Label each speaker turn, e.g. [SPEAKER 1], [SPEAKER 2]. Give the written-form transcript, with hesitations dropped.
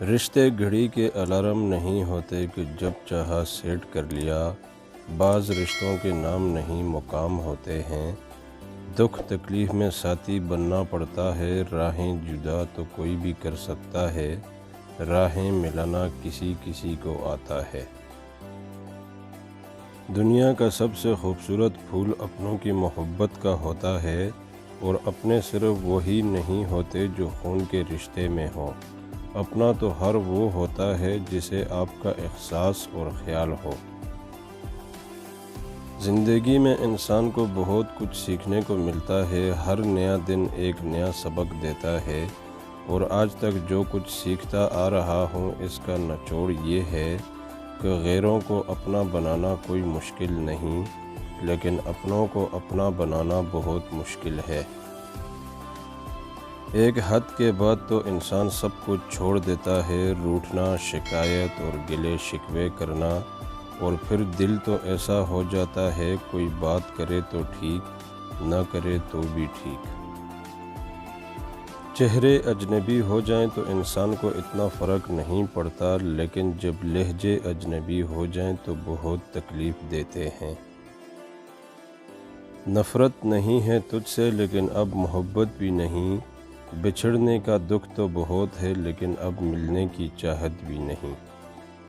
[SPEAKER 1] رشتے گھڑی کے الارم نہیں ہوتے کہ جب چاہا سیٹ کر لیا، بعض رشتوں کے نام نہیں مقام ہوتے ہیں۔ دکھ تکلیف میں ساتھی بننا پڑتا ہے، راہیں جدا تو کوئی بھی کر سکتا ہے، راہیں ملانا کسی کسی کو آتا ہے۔ دنیا کا سب سے خوبصورت پھول اپنوں کی محبت کا ہوتا ہے، اور اپنے صرف وہی نہیں ہوتے جو خون کے رشتے میں ہوں۔ اپنا تو ہر وہ ہوتا ہے جسے آپ کا احساس اور خیال ہو۔ زندگی میں انسان کو بہت کچھ سیکھنے کو ملتا ہے، ہر نیا دن ایک نیا سبق دیتا ہے، اور آج تک جو کچھ سیکھتا آ رہا ہوں اس کا نچوڑ یہ ہے کہ غیروں کو اپنا بنانا کوئی مشکل نہیں، لیکن اپنوں کو اپنا بنانا بہت مشکل ہے۔ ایک حد کے بعد تو انسان سب کچھ چھوڑ دیتا ہے، روٹھنا، شکایت اور گلے شکوے کرنا، اور پھر دل تو ایسا ہو جاتا ہے کوئی بات کرے تو ٹھیک، نہ کرے تو بھی ٹھیک۔ چہرے اجنبی ہو جائیں تو انسان کو اتنا فرق نہیں پڑتا، لیکن جب لہجے اجنبی ہو جائیں تو بہت تکلیف دیتے ہیں۔ نفرت نہیں ہے تجھ سے لیکن اب محبت بھی نہیں، بچھڑنے کا دکھ تو بہت ہے لیکن اب ملنے کی چاہت بھی نہیں۔